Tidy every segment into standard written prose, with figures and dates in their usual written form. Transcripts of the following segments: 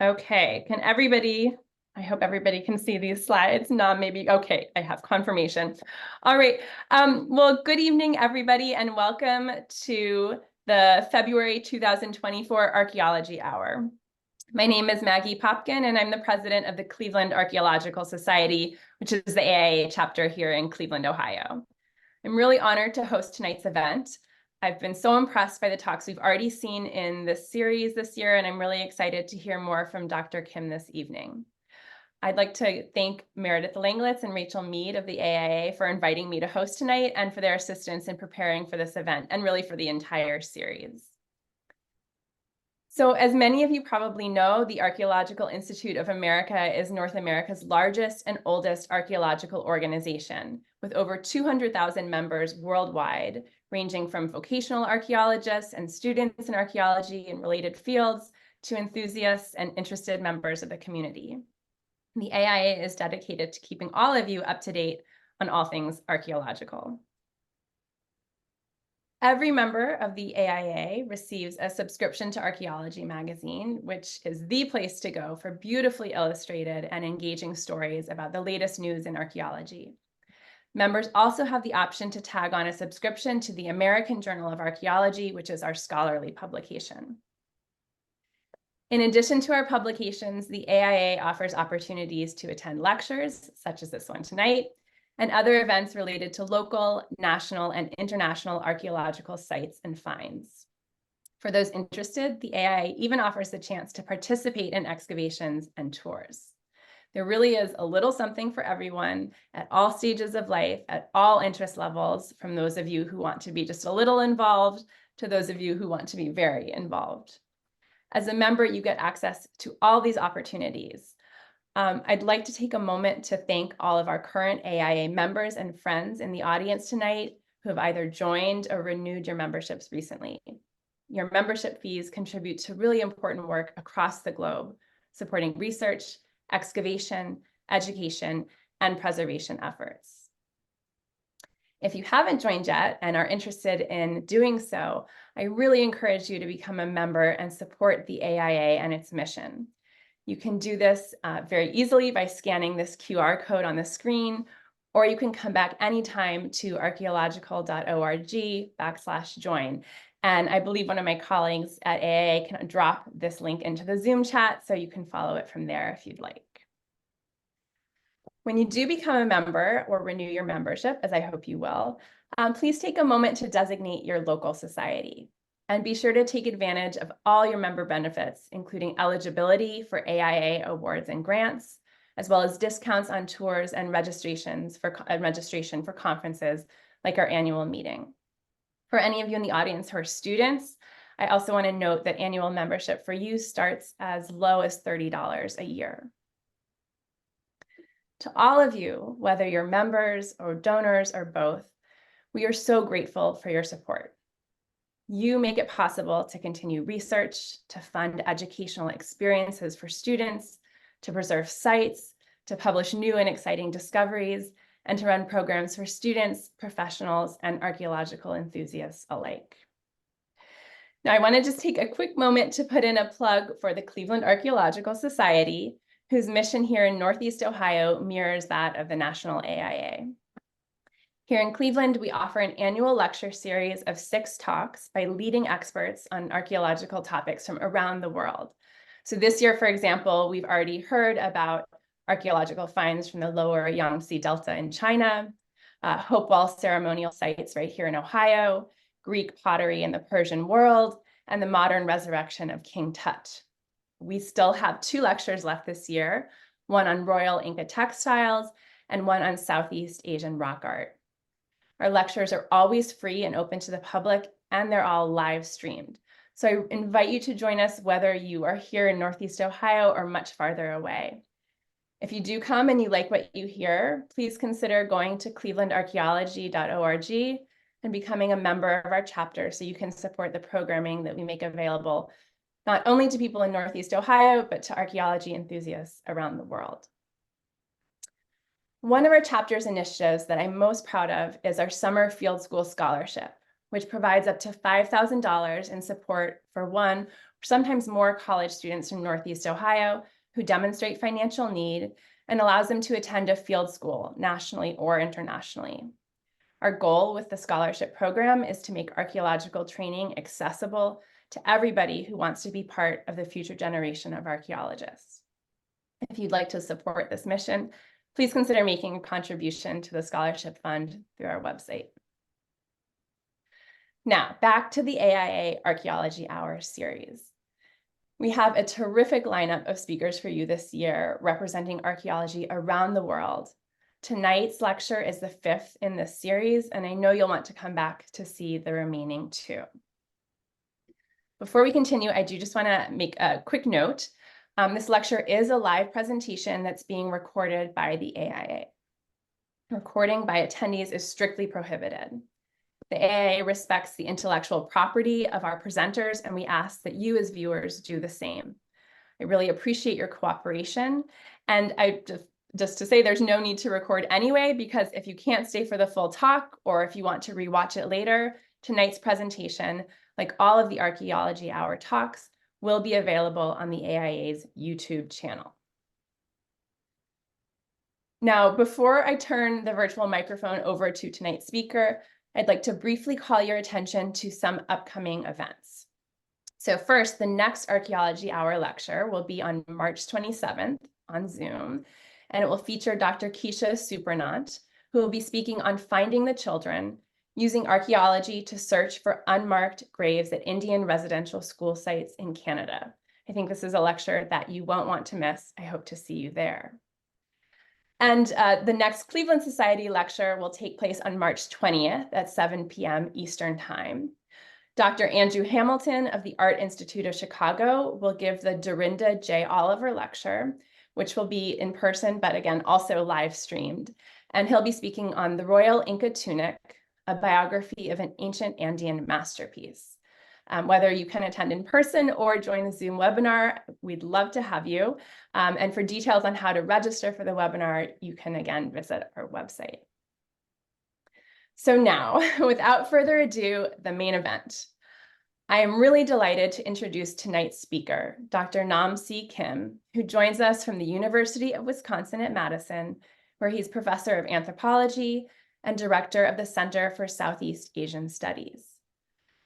Okay, can everybody, I hope everybody can see these slides. Not maybe, okay, I have confirmation. All right, well, good evening, everybody, and welcome to the February 2024 Archaeology Hour. My name is Maggie Popkin, and I'm the president of the Cleveland Archaeological Society, which is the AIA chapter here in Cleveland, Ohio. I'm really honored to host tonight's event. I've been so impressed by the talks we've already seen in this series this year, and I'm really excited to hear more from Dr. Kim this evening. I'd like to thank Meredith Langlitz and Rachel Mead of the AIA for inviting me to host tonight and for their assistance in preparing for this event and really for the entire series. So as many of you probably know, the Archaeological Institute of America is North America's largest and oldest archaeological organization, with over 200,000 members worldwide, ranging from vocational archaeologists and students in archaeology and related fields to enthusiasts and interested members of the community. The AIA is dedicated to keeping all of you up to date on all things archaeological. Every member of the AIA receives a subscription to Archaeology magazine, which is the place to go for beautifully illustrated and engaging stories about the latest news in archaeology. Members also have the option to tag on a subscription to the American Journal of Archaeology, which is our scholarly publication. In addition to our publications, the AIA offers opportunities to attend lectures, such as this one tonight, and other events related to local, national, and international archaeological sites and finds. For those interested, the AIA even offers the chance to participate in excavations and tours. There really is a little something for everyone at all stages of life, at all interest levels, from those of you who want to be just a little involved to those of you who want to be very involved. As a member, you get access to all these opportunities. I'd like to take a moment to thank all of our current AIA members and friends in the audience tonight who have either joined or renewed your memberships recently. Your membership fees contribute to really important work across the globe, supporting research, excavation, education, and preservation efforts. If you haven't joined yet and are interested in doing so, I really encourage you to become a member and support the AIA and its mission. You can do this very easily by scanning this QR code on the screen, or you can come back anytime to archaeological.org/join. And I believe one of my colleagues at AIA can drop this link into the Zoom chat, so you can follow it from there if you'd like. When you do become a member or renew your membership, as I hope you will, please take a moment to designate your local society. And be sure to take advantage of all your member benefits, including eligibility for AIA awards and grants, as well as discounts on tours and registration for conferences like our annual meeting. For any of you in the audience who are students, I also want to note that annual membership for you starts as low as $30 a year. To all of you, whether you're members or donors or both, we are so grateful for your support. You make it possible to continue research, to fund educational experiences for students, to preserve sites, to publish new and exciting discoveries, and to run programs for students, professionals, and archaeological enthusiasts alike. Now, I want to just take a quick moment to put in a plug for the Cleveland Archaeological Society, whose mission here in Northeast Ohio mirrors that of the National AIA. Here in Cleveland, we offer an annual lecture series of 6 talks by leading experts on archaeological topics from around the world. So this year, for example, we've already heard about archaeological finds from the lower Yangtze Delta in China, Hopewell ceremonial sites right here in Ohio, Greek pottery in the Persian world, and the modern resurrection of King Tut. We still have 2 lectures left this year, one on Royal Inca textiles and one on Southeast Asian rock art. Our lectures are always free and open to the public, and they're all live streamed. So I invite you to join us whether you are here in Northeast Ohio or much farther away. If you do come and you like what you hear, please consider going to clevelandarchaeology.org and becoming a member of our chapter so you can support the programming that we make available, not only to people in Northeast Ohio, but to archaeology enthusiasts around the world. One of our chapter's initiatives that I'm most proud of is our Summer Field School Scholarship, which provides up to $5,000 in support for 1 sometimes more college students from Northeast Ohio who demonstrate financial need and allows them to attend a field school nationally or internationally. Our goal with the scholarship program is to make archaeological training accessible to everybody who wants to be part of the future generation of archaeologists. If you'd like to support this mission, please consider making a contribution to the scholarship fund through our website. Now, back to the AIA Archaeology Hour series. We have a terrific lineup of speakers for you this year representing archaeology around the world. Tonight's lecture is the 5th in this series, and I know you'll want to come back to see the remaining 2. Before we continue, I do just want to make a quick note. This lecture is a live presentation that's being recorded by the AIA. Recording by attendees is strictly prohibited. The AIA respects the intellectual property of our presenters, and we ask that you as viewers do the same. I really appreciate your cooperation, and just to say there's no need to record anyway, because if you can't stay for the full talk or if you want to rewatch it later, tonight's presentation, like all of the Archaeology Hour talks, will be available on the AIA's YouTube channel. Now, before I turn the virtual microphone over to tonight's speaker, I'd like to briefly call your attention to some upcoming events. So first, the next Archaeology Hour lecture will be on March 27th on Zoom, and it will feature Dr. Keisha Supernant, who will be speaking on finding the children, using archaeology to search for unmarked graves at Indian residential school sites in Canada. I think this is a lecture that you won't want to miss. I hope to see you there. And the next Cleveland Society lecture will take place on March 20th at 7 p.m. Eastern Time. Dr. Andrew Hamilton of the Art Institute of Chicago will give the Dorinda J. Oliver lecture, which will be in person, but again, also live streamed. And he'll be speaking on The Royal Inca Tunic, a biography of an ancient Andean masterpiece. Whether you can attend in person or join the Zoom webinar, we'd love to have you. And for details on how to register for the webinar, you can again visit our website. So now, without further ado, the main event. I am really delighted to introduce tonight's speaker, Dr. Nam C. Kim, who joins us from the University of Wisconsin-Madison, where he's professor of anthropology and director of the Center for Southeast Asian Studies.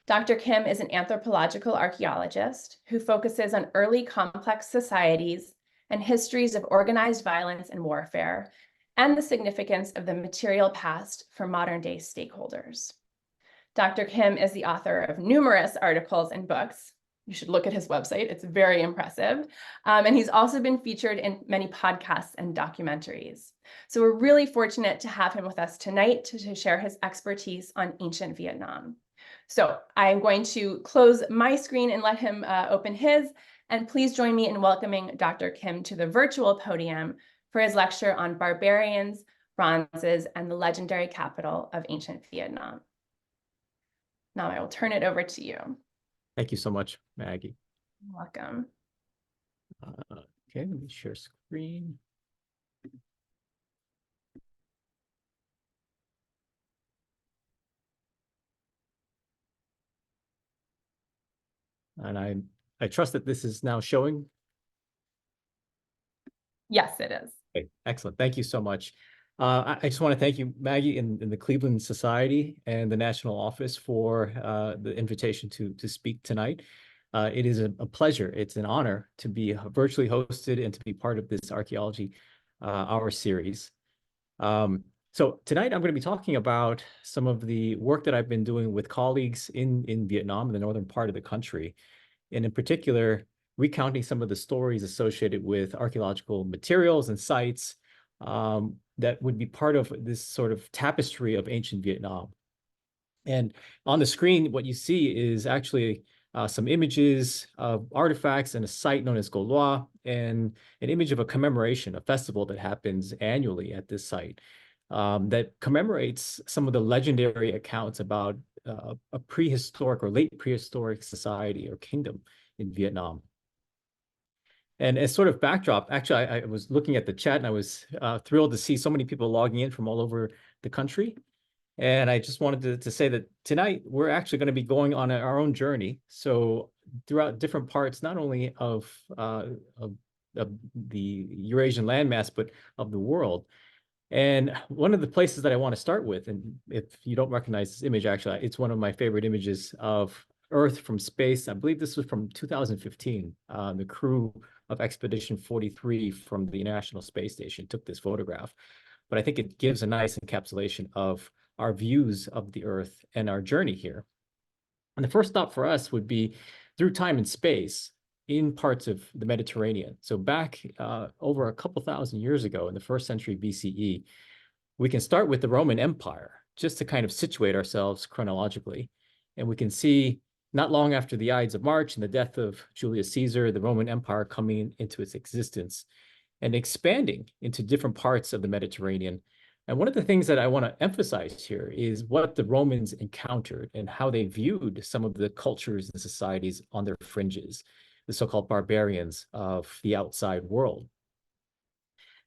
Dr. Kim is an anthropological archaeologist who focuses on early complex societies and histories of organized violence and warfare, and the significance of the material past for modern-day stakeholders. Dr. Kim is the author of numerous articles and books. You should look at his website. It's very impressive. And he's also been featured in many podcasts and documentaries. So we're really fortunate to have him with us tonight to share his expertise on ancient Vietnam. So I'm going to close my screen and let him open his. And please join me in welcoming Dr. Kim to the virtual podium for his lecture on barbarians, bronzes, and the legendary capital of ancient Vietnam. Now I will turn it over to you. Thank you so much, Maggie. You're welcome. Okay, let me share screen. And I trust that this is now showing. Yes, it is. Okay, excellent. Thank you so much. I just want to thank you, Maggie, and the Cleveland Society and the National Office for the invitation to speak tonight. It is a pleasure. It's an honor to be virtually hosted and to be part of this Archaeology Hour series. So tonight I'm going to be talking about some of the work that I've been doing with colleagues in Vietnam, in the northern part of the country, and in particular, recounting some of the stories associated with archaeological materials and sites that would be part of this sort of tapestry of ancient Vietnam. And on the screen, what you see is actually some images of artifacts and a site known as Co Loa, and an image of a commemoration, a festival that happens annually at this site that commemorates some of the legendary accounts about a prehistoric or late prehistoric society or kingdom in Vietnam. And as sort of backdrop, actually, I was looking at the chat and I was thrilled to see so many people logging in from all over the country. And I just wanted to say that tonight we're actually going to be going on our own journey. So throughout different parts, not only of, of the Eurasian landmass, but of the world. And one of the places that I want to start with, and if you don't recognize this image, actually, it's one of my favorite images of Earth from space. I believe this was from 2015. The crew of Expedition 43 from the International Space Station took this photograph. But I think it gives a nice encapsulation of our views of the Earth and our journey here. And the first stop for us would be through time and space in parts of the Mediterranean. So back over a couple thousand years ago in the 1st century BCE, we can start with the Roman Empire just to kind of situate ourselves chronologically. And we can see not long after the Ides of March and the death of Julius Caesar, the Roman Empire coming into its existence and expanding into different parts of the Mediterranean. And one of the things that I want to emphasize here is what the Romans encountered and how they viewed some of the cultures and societies on their fringes, the so-called barbarians of the outside world.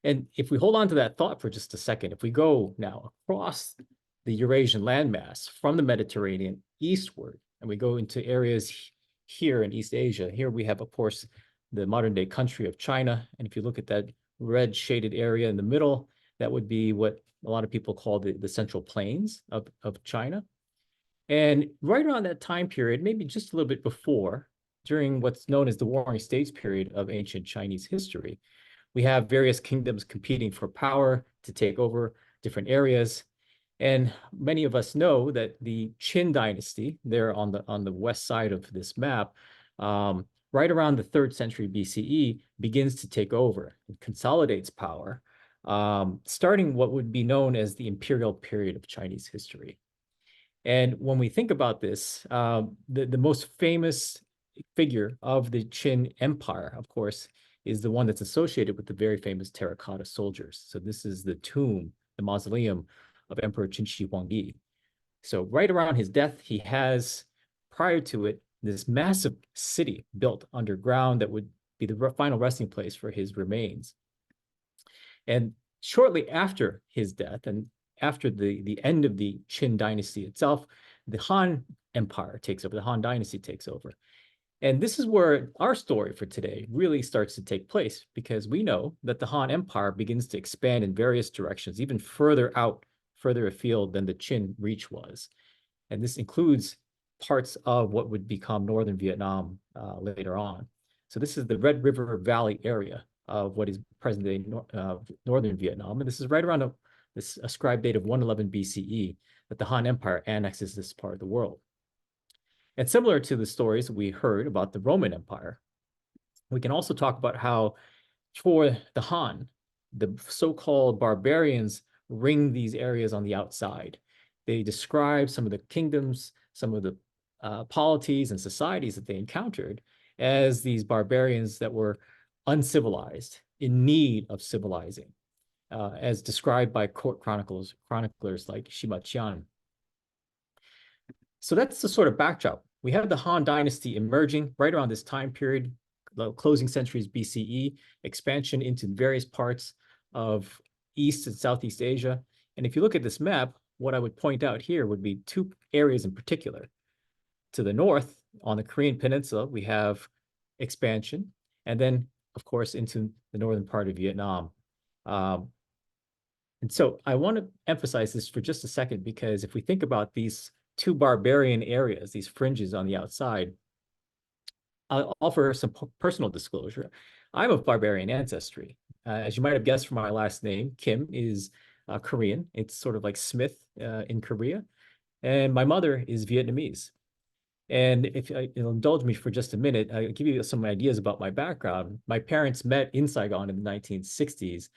And if we hold on to that thought for just a second, if we go now across the Eurasian landmass from the Mediterranean eastward, and we go into areas here in East Asia, here we have, of course, the modern day country of China. And if you look at that red shaded area in the middle, that would be what a lot of people call the Central Plains of China. And right around that time period, maybe just a little bit before, during what's known as the Warring States period of ancient Chinese history, we have various kingdoms competing for power to take over different areas. And many of us know that the Qin dynasty, there on the west side of this map, right around the 3rd century BCE, begins to take over and consolidates power, starting what would be known as the imperial period of Chinese history. And when we think about this, the most famous figure of the Qin Empire, of course, is the one that's associated with the very famous terracotta soldiers. So this is the tomb, the mausoleum of Emperor Qin Shi Huangdi. So right around his death, he has, prior to it, this massive city built underground that would be the final resting place for his remains. And shortly after his death, and after the end of the Qin dynasty itself, the Han Empire takes over, the Han dynasty takes over. And this is where our story for today really starts to take place, because we know that the Han Empire begins to expand in various directions, even further out, further afield than the Qin reach was. And this includes parts of what would become northern Vietnam later on. So this is the Red River Valley area of what is present-day northern Vietnam. And this is right around this ascribed date of 111 BCE that the Han Empire annexes this part of the world. And similar to the stories we heard about the Roman Empire, we can also talk about how for the Han, the so-called barbarians ring these areas on the outside. They describe some of the kingdoms, some of the polities and societies that they encountered as these barbarians that were uncivilized, in need of civilizing, as described by court chroniclers like Sima Qian. So that's the sort of backdrop. We have the Han Dynasty emerging right around this time period, the closing centuries BCE, expansion into various parts of East and Southeast Asia. And if you look at this map, what I would point out here would be 2 areas in particular. To the north, on the Korean Peninsula, we have expansion, and then, of course, into the northern part of Vietnam. And so I want to emphasize this for just a second, because if we think about these 2 barbarian areas, these fringes on the outside, I'll offer some personal disclosure. I'm of barbarian ancestry. As you might have guessed from my last name, Kim is Korean. It's sort of like Smith in Korea. And my mother is Vietnamese. And if you'll indulge me for just a minute, I'll give you some ideas about my background. My parents met in Saigon in the 1960s,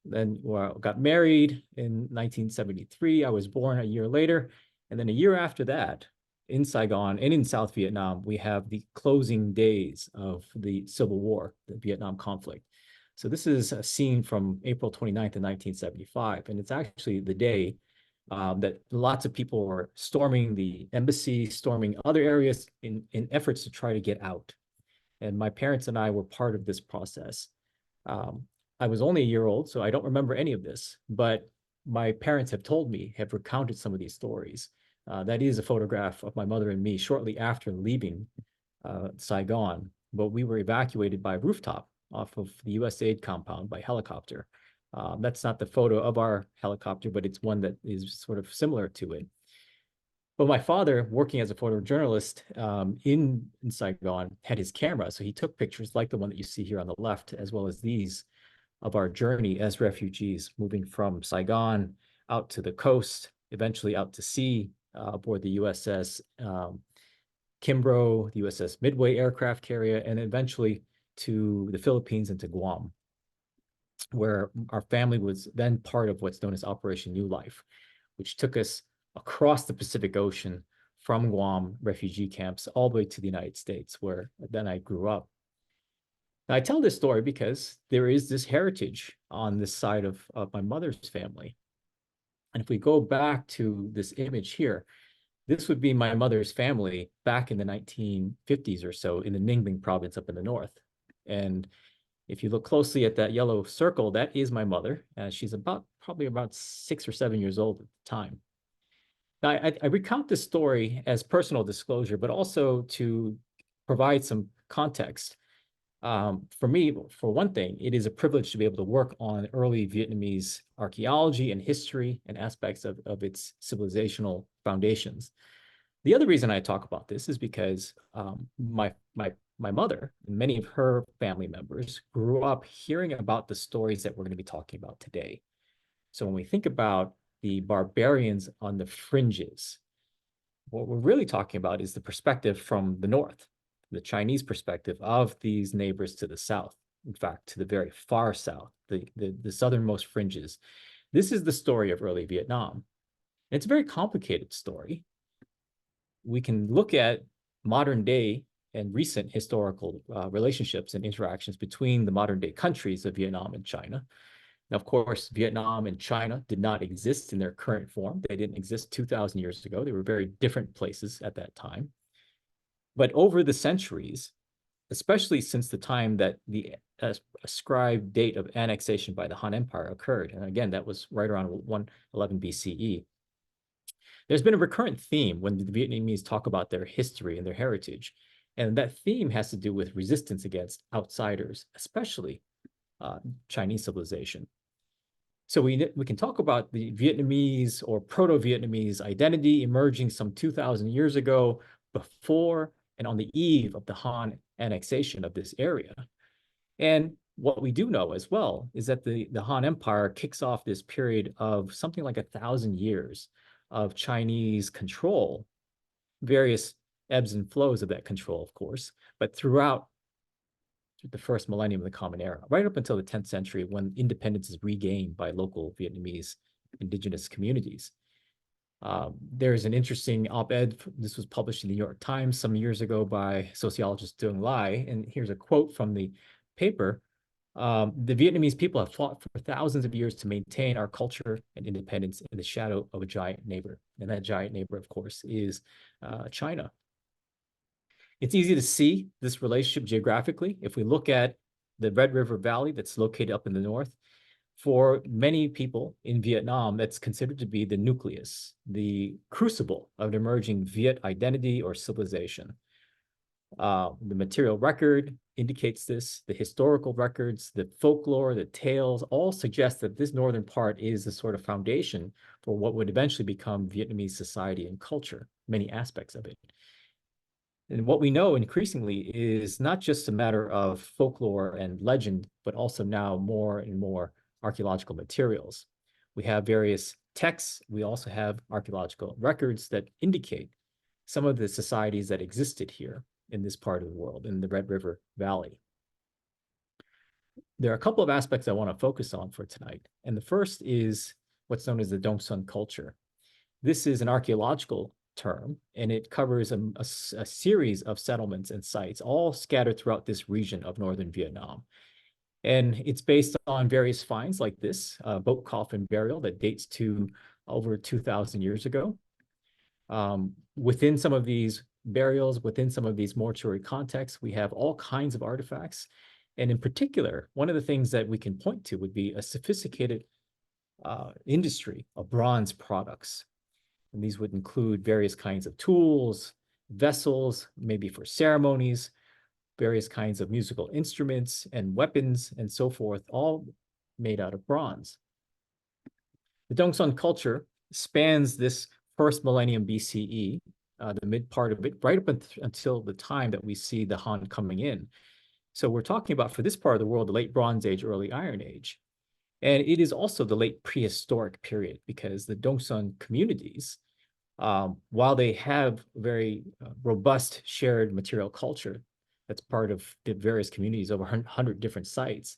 then got married in 1973. I was born a year later. And then a year after that, in Saigon and in South Vietnam, we have the closing days of the Civil War, the Vietnam conflict. So this is a scene from April 29th of 1975. And it's actually the day that lots of people were storming the embassy, storming other areas in efforts to try to get out. And my parents and I were part of this process. I was only a year old, so I don't remember any of this, but my parents have told me, have recounted some of these stories. That is a photograph of my mother and me shortly after leaving Saigon, but we were evacuated by rooftop off of the USAID compound by helicopter. That's not the photo of our helicopter, but it's one that is sort of similar to it. But my father, working as a photojournalist in Saigon, had his camera. So he took pictures like the one that you see here on the left, as well as these, of our journey as refugees, moving from Saigon out to the coast, eventually out to sea aboard the USS Kimbrough, the USS Midway aircraft carrier, and eventually to the Philippines and to Guam, where our family was then part of what's known as Operation New Life, which took us across the Pacific Ocean from Guam refugee camps all the way to the United States, where then I grew up. Now, I tell this story because there is this heritage on this side of my mother's family. And if we go back to this image here, this would be my mother's family back in the 1950s or so in the Ningling province up in the north. And if you look closely at that yellow circle, that is my mother. She's probably about 6 or 7 years old at the time. Now, I recount this story as personal disclosure, but also to provide some context. For me, for one thing, it is a privilege to be able to work on early Vietnamese archaeology and history and aspects of its civilizational foundations. The other reason I talk about this is because my mother and many of her family members grew up hearing about the stories that we're going to be talking about today. So when we think about the barbarians on the fringes, what we're really talking about is the perspective from the north, the Chinese perspective of these neighbors to the south, in fact, to the very far south, the southernmost fringes. This is the story of early Vietnam. It's a very complicated story. We can look at modern day and recent historical relationships and interactions between the modern day countries of Vietnam and China. Now, of course, Vietnam and China did not exist in their current form. They didn't exist 2,000 years ago. They were very different places at that time. But over the centuries, especially since the time that the ascribed date of annexation by the Han Empire occurred, and again, that was right around 111 BCE, there's been a recurrent theme when the Vietnamese talk about their history and their heritage. And that theme has to do with resistance against outsiders, especially Chinese civilization. So we can talk about the Vietnamese or Proto-Vietnamese identity emerging some 2,000 years ago, before and on the eve of the Han annexation of this area. And what we do know as well is that the Han Empire kicks off this period of something like 1,000 years of Chinese control, various ebbs and flows of that control, of course, but throughout the first millennium of the Common Era, right up until the 10th century when independence is regained by local Vietnamese indigenous communities. There's an interesting op-ed. This was published in the New York Times some years ago by sociologist Dung Lai, and here's a quote from the paper. The Vietnamese people have fought for thousands of years to maintain our culture and independence in the shadow of a giant neighbor. And that giant neighbor, of course, is China. It's easy to see this relationship geographically. If we look at the Red River Valley that's located up in the north, for many people in Vietnam, that's considered to be the nucleus, the crucible of an emerging Viet identity or civilization. The material record indicates this, the historical records, the folklore, the tales, all suggest that this northern part is the sort of foundation for what would eventually become Vietnamese society and culture, many aspects of it. And what we know increasingly is not just a matter of folklore and legend, but also now more and more archaeological materials. We have various texts. We also have archaeological records that indicate some of the societies that existed here in this part of the world, in the Red River Valley. There are a couple of aspects I want to focus on for tonight. And the first is what's known as the Dong Son culture. This is an archaeological term, and it covers a series of settlements and sites, all scattered throughout this region of northern Vietnam. And it's based on various finds like this boat coffin burial that dates to over 2,000 years ago. Within some of these burials, within some of these mortuary contexts, we have all kinds of artifacts. And in particular, one of the things that we can point to would be a sophisticated industry of bronze products. And these would include various kinds of tools, vessels, maybe for ceremonies, various kinds of musical instruments and weapons and so forth, all made out of bronze. The Dongson culture spans this first millennium BCE, the mid part of it, right up until the time that we see the Han coming in. So we're talking about, for this part of the world, the late Bronze Age, early Iron Age. And it is also the late prehistoric period, because the Dongson communities, while they have very robust shared material culture that's part of the various communities, over 100 different sites,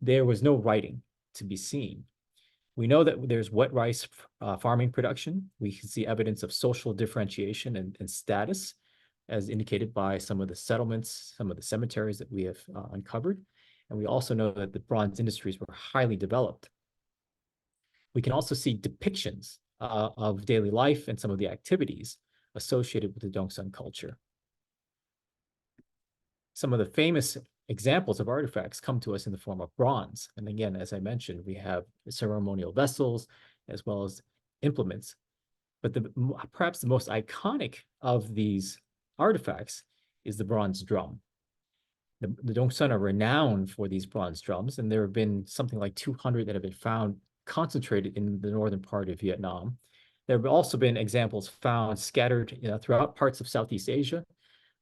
there was no writing to be seen. We know that there's wet rice farming production. We can see evidence of social differentiation and status, as indicated by some of the settlements, some of the cemeteries that we have uncovered. And we also know that the bronze industries were highly developed. We can also see depictions of daily life and some of the activities associated with the Dongson culture. Some of the famous examples of artifacts come to us in the form of bronze. And again, as I mentioned, we have ceremonial vessels as well as implements. But perhaps the most iconic of these artifacts is the bronze drum. The Dongson are renowned for these bronze drums, and there have been something like 200 that have been found concentrated in the northern part of Vietnam. There have also been examples found scattered throughout parts of Southeast Asia,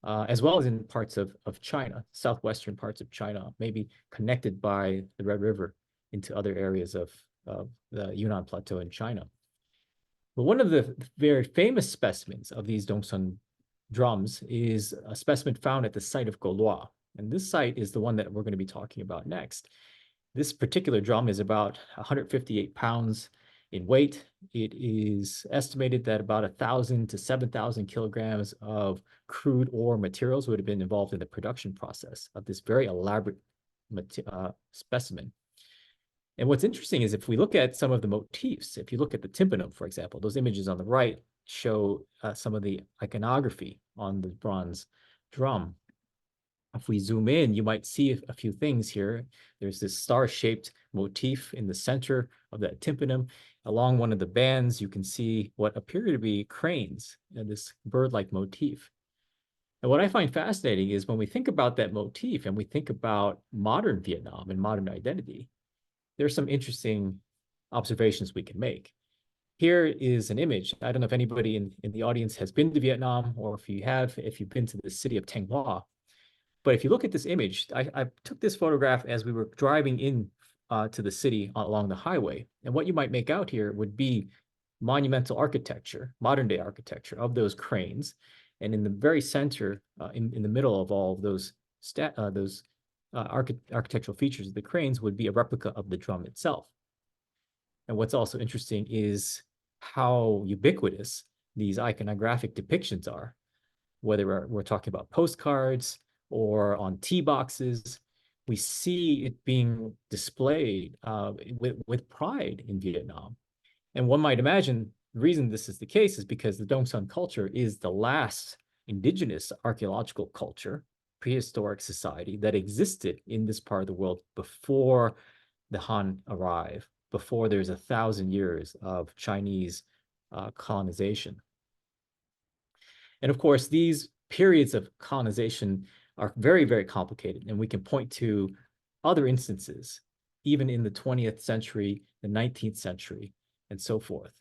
as well as in parts of China, southwestern parts of China, maybe connected by the Red River into other areas of the Yunnan Plateau in China. But one of the very famous specimens of these Dongson drums is a specimen found at the site of Co Loa. And this site is the one that we're going to be talking about next. This particular drum is about 158 pounds in weight. It is estimated that about 1,000 to 7,000 kilograms of crude ore materials would have been involved in the production process of this very elaborate specimen. And what's interesting is if we look at some of the motifs, if you look at the tympanum, for example, those images on the right show some of the iconography on the bronze drum. If we zoom in, you might see a few things here. There's this star-shaped motif in the center of that tympanum. Along one of the bands, you can see what appear to be cranes and this bird-like motif. And what I find fascinating is when we think about that motif and we think about modern Vietnam and modern identity, there's some interesting observations we can make. Here is an image. I don't know if anybody in the audience has been to Vietnam, or if you've been to the city of Thanh Hoa. But if you look at this image, I took this photograph as we were driving in to the city along the highway. And what you might make out here would be monumental architecture, modern day architecture of those cranes. And in the very center, in the middle of all of those architectural features of the cranes would be a replica of the drum itself. And what's also interesting is how ubiquitous these iconographic depictions are, whether we're talking about postcards or on tea boxes. We see it being displayed with pride in Vietnam. And one might imagine the reason this is the case is because the Dongson culture is the last indigenous archaeological culture, prehistoric society that existed in this part of the world before the Han arrive, before there's 1,000 years of Chinese colonization. And of course, these periods of colonization are very, very complicated. And we can point to other instances, even in the 20th century, the 19th century, and so forth.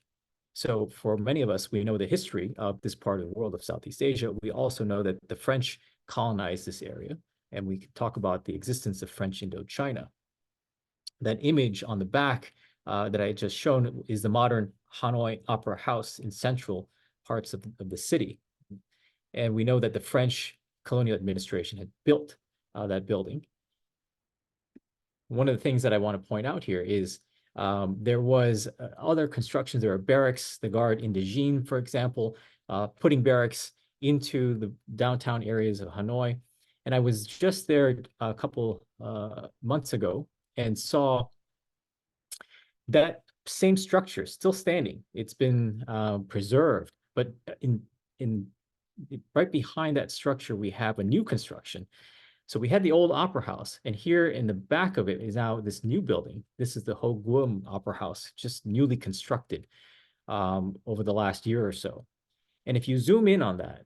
So for many of us, we know the history of this part of the world of Southeast Asia. We also know that the French colonized this area, and we can talk about the existence of French Indochina. That image on the back that I just shown is the modern Hanoi Opera House in central parts of the city. And we know that the French colonial administration had built that building. One of the things that I want to point out here is there was other constructions. There are barracks, the Garde Indigène, for example, putting barracks into the downtown areas of Hanoi. And I was just there a couple months ago and saw that same structure still standing. It's been preserved, but right behind that structure, we have a new construction. So we had the old opera house, and here in the back of it is now this new building. This is the Ho Guam Opera House, just newly constructed over the last year or so. And if you zoom in on that,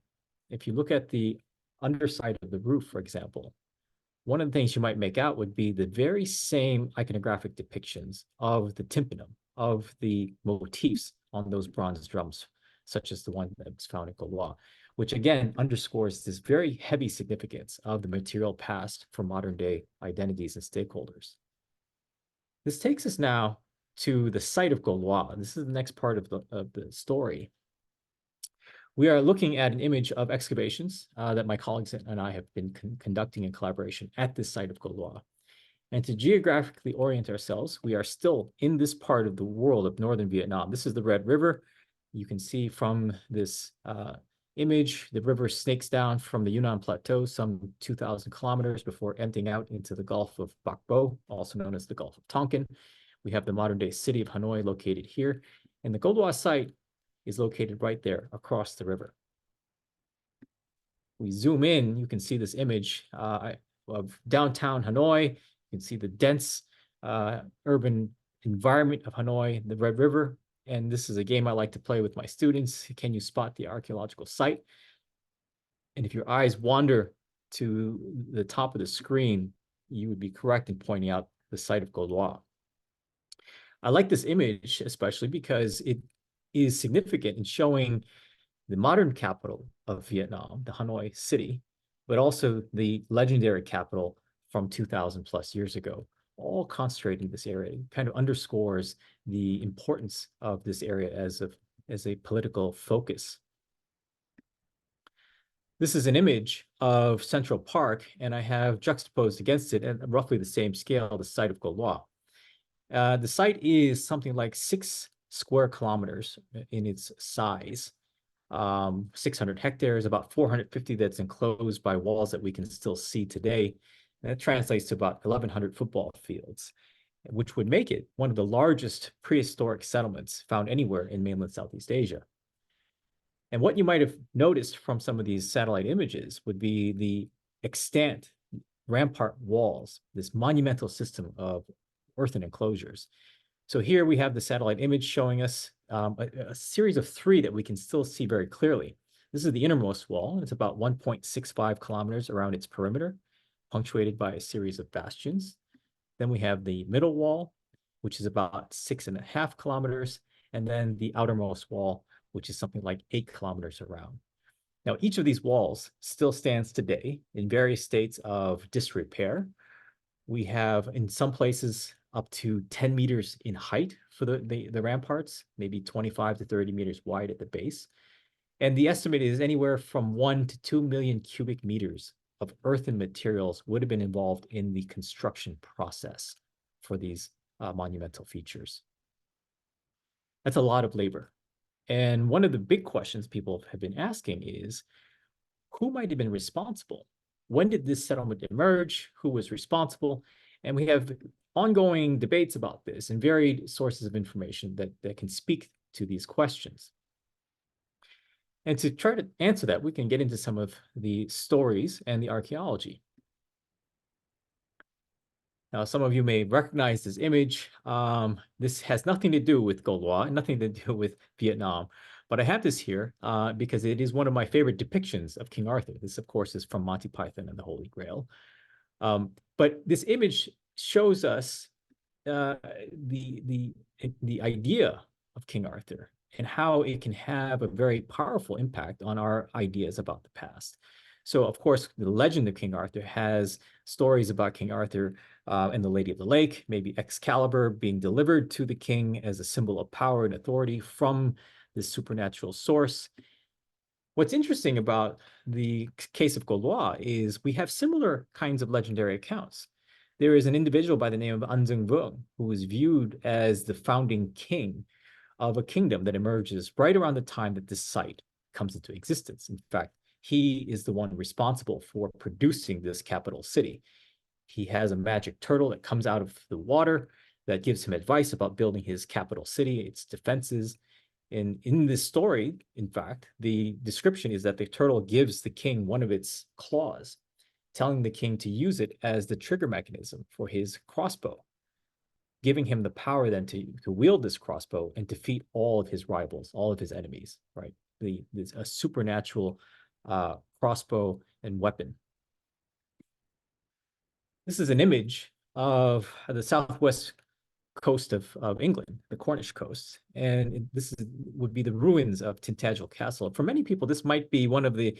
if you look at the underside of the roof, for example, one of the things you might make out would be the very same iconographic depictions of the tympanum, of the motifs on those bronze drums, such as the one that's found in Co Loa, which again underscores this very heavy significance of the material past for modern day identities and stakeholders. This takes us now to the site of Co Loa. This is the next part of the story. We are looking at an image of excavations that my colleagues and I have been conducting in collaboration at this site of Co Loa. And to geographically orient ourselves, we are still in this part of the world of northern Vietnam. This is the Red River. You can see from this image, the river snakes down from the Yunnan Plateau some 2,000 kilometers before emptying out into the Gulf of Bac Bo, also known as the Gulf of Tonkin. We have the modern-day city of Hanoi located here. And the Co Loa site is located right there across the river. We zoom in, you can see this image of downtown Hanoi. You can see the dense urban environment of Hanoi, the Red River. And this is a game I like to play with my students. Can you spot the archaeological site? And if your eyes wander to the top of the screen, you would be correct in pointing out the site of Co Loa. I like this image especially because it is significant in showing the modern capital of Vietnam, the Hanoi city, but also the legendary capital from 2,000 plus years ago, all concentrated in this area. It kind of underscores the importance of this area as a political focus. This is an image of Central Park, and I have juxtaposed against it at roughly the same scale, the site of Co Loa. The site is something like 6 square kilometers in its size, 600 hectares, about 450 that's enclosed by walls that we can still see today. And that translates to about 1,100 football fields, which would make it one of the largest prehistoric settlements found anywhere in mainland Southeast Asia. And what you might have noticed from some of these satellite images would be the extant rampart walls, this monumental system of earthen enclosures. So here we have the satellite image showing us a series of 3 that we can still see very clearly. This is the innermost wall. It's about 1.65 kilometers around its perimeter, punctuated by a series of bastions. Then we have the middle wall, which is about 6.5 kilometers, and then the outermost wall, which is something like 8 kilometers around. Now, each of these walls still stands today in various states of disrepair. We have, in some places, up to 10 meters in height for the ramparts, maybe 25 to 30 meters wide at the base. And the estimate is anywhere from 1 to 2 million cubic meters of earthen materials would have been involved in the construction process for these monumental features. That's a lot of labor. And one of the big questions people have been asking is, who might have been responsible? When did this settlement emerge? Who was responsible? And we have ongoing debates about this and varied sources of information that can speak to these questions. And to try to answer that, we can get into some of the stories and the archaeology. Now, some of you may recognize this image. This has nothing to do with Co Loa and nothing to do with Vietnam. But I have this here because it is one of my favorite depictions of King Arthur. This, of course, is from Monty Python and the Holy Grail. But this image shows us the idea of King Arthur and how it can have a very powerful impact on our ideas about the past. So, of course, the legend of King Arthur has stories about King Arthur and the Lady of the Lake, maybe Excalibur being delivered to the king as a symbol of power and authority from this supernatural source. What's interesting about the case of Co Loa is we have similar kinds of legendary accounts. There is an individual by the name of An Dâng Vuong who is viewed as the founding king of a kingdom that emerges right around the time that this site comes into existence. In fact, he is the one responsible for producing this capital city. He has a magic turtle that comes out of the water that gives him advice about building his capital city, its defenses. And in this story, in fact, the description is that the turtle gives the king one of its claws, telling the king to use it as the trigger mechanism for his crossbow, giving him the power then to wield this crossbow and defeat all of his rivals, all of his enemies, right? A supernatural crossbow and weapon. This is an image of the southwest coast of England, the Cornish coast. And would be the ruins of Tintagel Castle. For many people, this might be one of the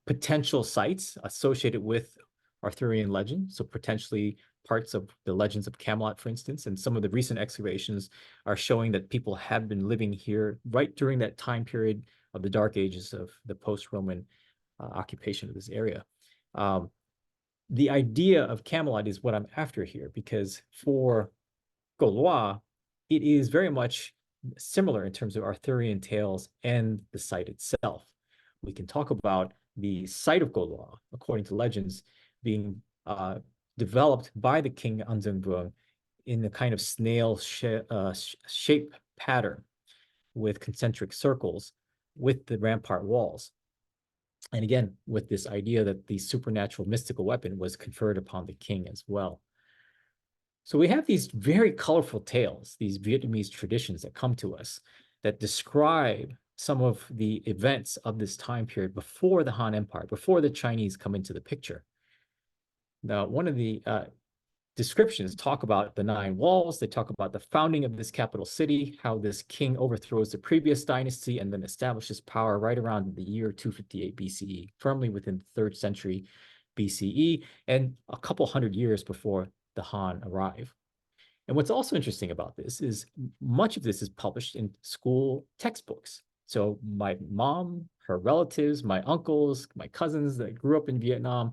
potential sites associated with Arthurian legend. So potentially parts of the legends of Camelot, for instance, and some of the recent excavations are showing that people have been living here right during that time period of the Dark Ages of the post-Roman occupation of this area. The idea of Camelot is what I'm after here, because for Co Loa, it is very much similar in terms of Arthurian tales and the site itself. We can talk about the site of Co Loa, according to legends, being developed by the king Anzengbrung in a kind of snail shape pattern with concentric circles with the rampart walls. And again, with this idea that the supernatural mystical weapon was conferred upon the king as well. So we have these very colorful tales, these Vietnamese traditions that come to us that describe some of the events of this time period before the Han Empire, before the Chinese come into the picture. Now, one of the descriptions talk about the 9 walls. They talk about the founding of this capital city, how this king overthrows the previous dynasty and then establishes power right around the year 258 BCE, firmly within the 3rd century BCE, and a couple hundred years before the Han arrive. And what's also interesting about this is much of this is published in school textbooks. So my mom, her relatives, my uncles, my cousins that grew up in Vietnam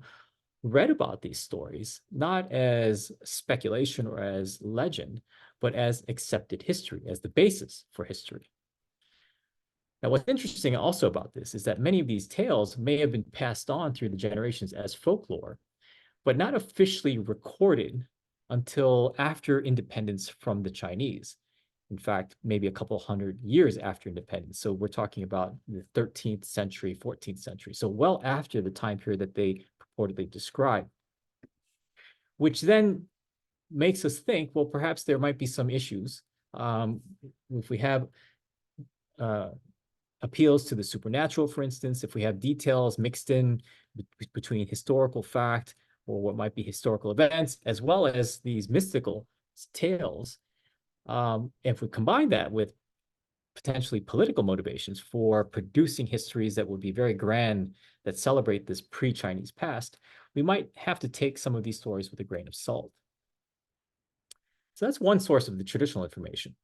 read about these stories, not as speculation or as legend, but as accepted history, as the basis for history. Now, what's interesting also about this is that many of these tales may have been passed on through the generations as folklore, but not officially recorded until after independence from the Chinese. In fact, maybe a couple hundred years after independence. So we're talking about the 13th century, 14th century. So well after the time period that they purportedly describe, which then makes us think, well, perhaps there might be some issues. If we have appeals to the supernatural, for instance, if we have details mixed in between historical fact or what might be historical events, as well as these mystical tales, if we combine that with potentially political motivations for producing histories that would be very grand, that celebrate this pre-Chinese past, we might have to take some of these stories with a grain of salt. So that's one source of the traditional information.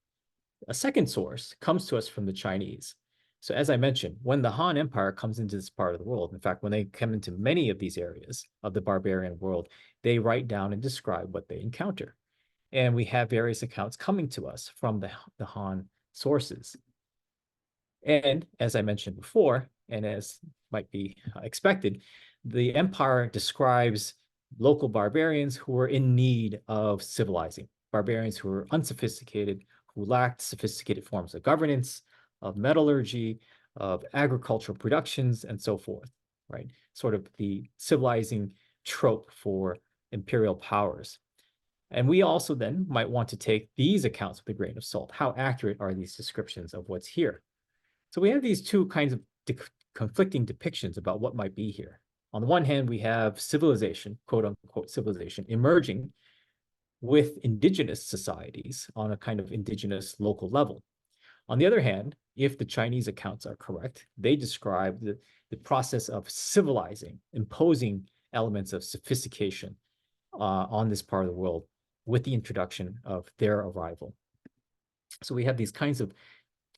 A second source comes to us from the Chinese. So as I mentioned, when the Han Empire comes into this part of the world, in fact, when they come into many of these areas of the barbarian world, they write down and describe what they encounter. And we have various accounts coming to us from the Han sources. And as I mentioned before, and as might be expected, the empire describes local barbarians who were in need of civilizing, barbarians who were unsophisticated, who lacked sophisticated forms of governance, of metallurgy, of agricultural productions, and so forth, right? Sort of the civilizing trope for imperial powers. And we also then might want to take these accounts with a grain of salt. How accurate are these descriptions of what's here? So we have these two kinds of conflicting depictions about what might be here. On the one hand, we have civilization, quote unquote civilization, emerging with indigenous societies on a kind of indigenous local level. On the other hand, if the Chinese accounts are correct, they describe the process of civilizing, imposing elements of sophistication on this part of the world with the introduction of their arrival. So we have these kinds of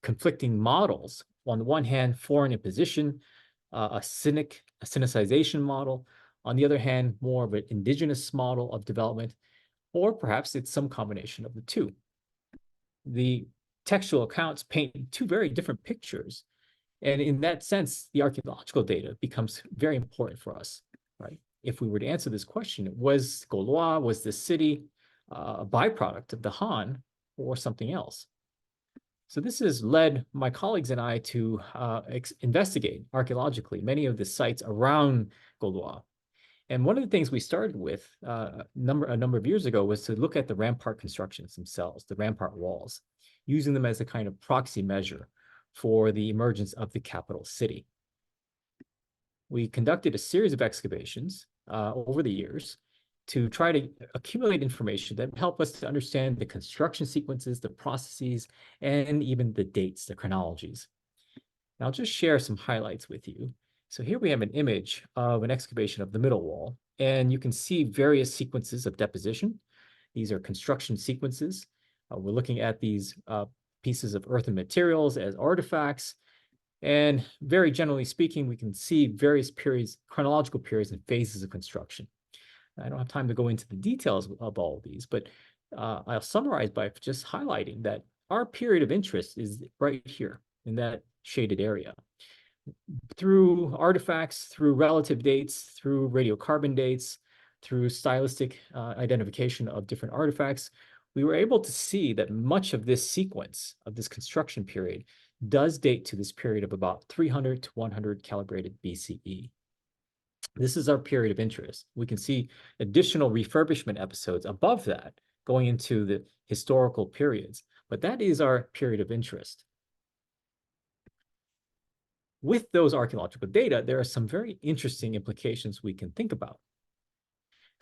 conflicting models. On the one hand, foreign imposition, a Sinicization model. On the other hand, more of an indigenous model of development, or perhaps it's some combination of the two. The textual accounts paint two very different pictures. And in that sense, the archaeological data becomes very important for us, right? If we were to answer this question, was Co Loa, was this city a byproduct of the Han or something else? So this has led my colleagues and I to investigate archaeologically many of the sites around Co Loa. And one of the things we started with a number of years ago was to look at the rampart constructions themselves, the rampart walls, using them as a kind of proxy measure for the emergence of the capital city. we conducted a series of excavations over the years to try to accumulate information that help us to understand the construction sequences, the processes, and even the dates, the chronologies. And I'll just share some highlights with you. So here we have an image of an excavation of the middle wall, and you can see various sequences of deposition. These are construction sequences. We're looking at these pieces of earthen materials as artifacts. And very generally speaking, we can see various periods, chronological periods and phases of construction. I don't have time to go into the details of all of these, but I'll summarize by just highlighting that our period of interest is right here in that shaded area. Through artifacts, through relative dates, through radiocarbon dates, through stylistic identification of different artifacts, we were able to see that much of this sequence of this construction period does date to this period of about 300 to 100 calibrated BCE. This is our period of interest. We can see additional refurbishment episodes above that going into the historical periods, but that is our period of interest. With those archaeological data, there are some very interesting implications we can think about,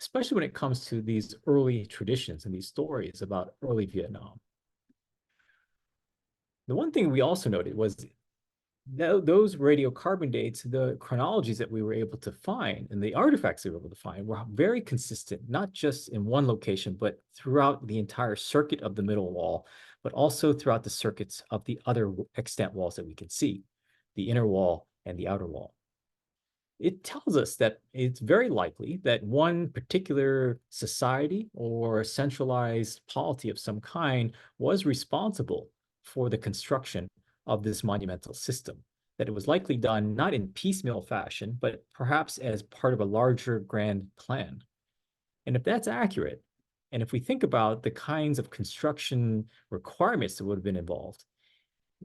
especially when it comes to these early traditions and these stories about early Vietnam. The one thing we also noted was those radiocarbon dates, the chronologies that we were able to find and the artifacts we were able to find were very consistent, not just in one location, but throughout the entire circuit of the middle wall, but also throughout the circuits of the other extant walls that we can see, the inner wall and the outer wall. It tells us that it's very likely that one particular society or centralized polity of some kind was responsible for the construction of this monumental system, that it was likely done not in piecemeal fashion, but perhaps as part of a larger grand plan. And if that's accurate, and if we think about the kinds of construction requirements that would have been involved,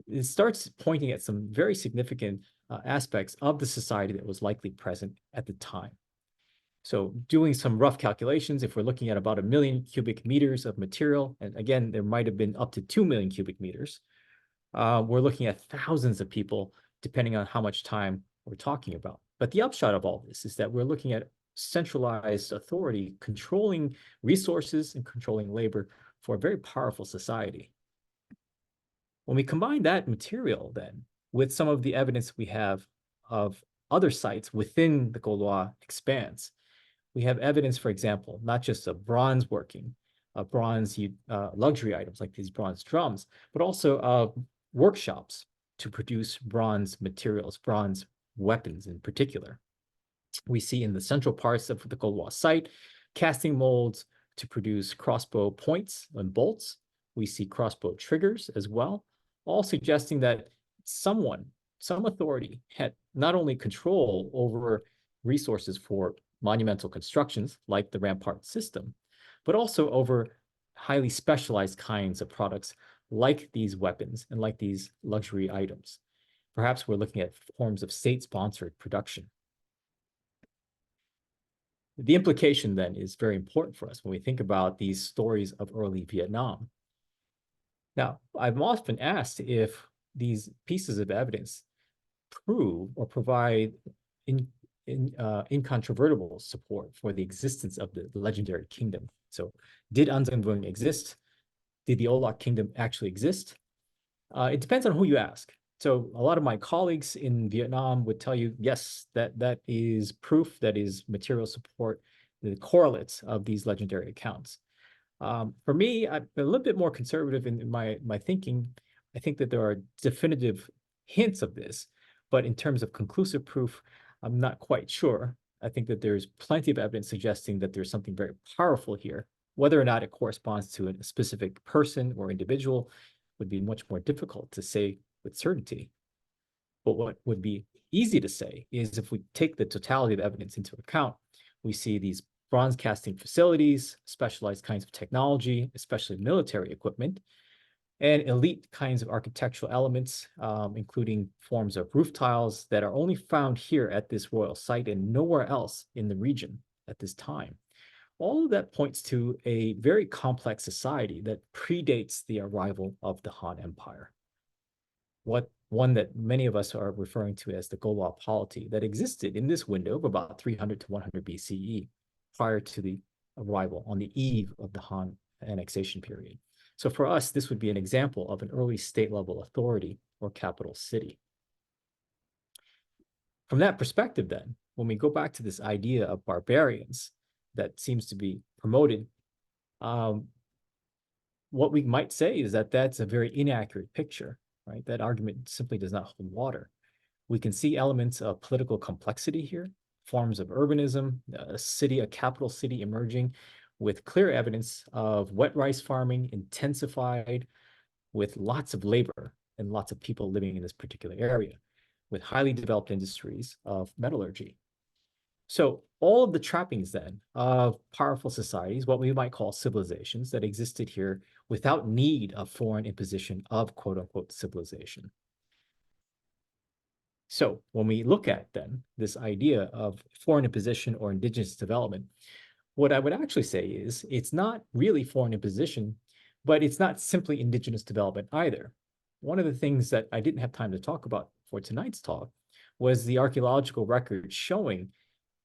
it starts pointing at some very significant aspects of the society that was likely present at the time. So doing some rough calculations, if we're looking at about 1 million cubic meters of material, and again, there might have been up to 2 million cubic meters, we're looking at thousands of people, depending on how much time we're talking about. But the upshot of all this is that we're looking at centralized authority controlling resources and controlling labor for a very powerful society. When we combine that material then with some of the evidence we have of other sites within the Co Loa expanse, we have evidence, for example, not just of bronze working, of bronze luxury items like these bronze drums, but also of workshops to produce bronze materials, bronze weapons in particular. We see in the central parts of the Co Loa site, casting molds to produce crossbow points and bolts. We see crossbow triggers as well, all suggesting that some authority had not only control over resources for monumental constructions like the rampart system, but also over highly specialized kinds of products like these weapons and like these luxury items. Perhaps we're looking at forms of state-sponsored production. The implication then is very important for us when we think about these stories of early Vietnam. Now, I'm often asked if these pieces of evidence prove or provide incontrovertible support for the existence of the legendary kingdom. So did An Giang Vuong exist? Did the Olak kingdom actually exist? It depends on who you ask. So a lot of my colleagues in Vietnam would tell you, yes, that is proof, that is material support, the correlates of these legendary accounts. For me, I'm a little bit more conservative in my thinking. I think that there are definitive hints of this, but in terms of conclusive proof, I'm not quite sure. I think that there's plenty of evidence suggesting that there's something very powerful here. Whether or not it corresponds to a specific person or individual would be much more difficult to say with certainty. But what would be easy to say is if we take the totality of evidence into account, we see these bronze casting facilities, specialized kinds of technology, especially military equipment, and elite kinds of architectural elements, including forms of roof tiles that are only found here at this royal site and nowhere else in the region at this time. All of that points to a very complex society that predates the arrival of the Han Empire. What one that many of us are referring to as the Co Loa polity that existed in this window of about 300 to 100 BCE prior to the arrival on the eve of the Han annexation period. So for us, this would be an example of an early state-level authority or capital city. From that perspective, then, when we go back to this idea of barbarians that seems to be promoted, what we might say is that that's a very inaccurate picture, right? That argument simply does not hold water. We can see elements of political complexity here, forms of urbanism, a capital city emerging with clear evidence of wet rice farming intensified with lots of labor and lots of people living in this particular area, with highly developed industries of metallurgy. So all of the trappings then of powerful societies, what we might call civilizations that existed here without need of foreign imposition of quote unquote civilization. So when we look at then this idea of foreign imposition or indigenous development, what I would actually say is it's not really foreign imposition, but it's not simply indigenous development either. One of the things that I didn't have time to talk about for tonight's talk was the archaeological record showing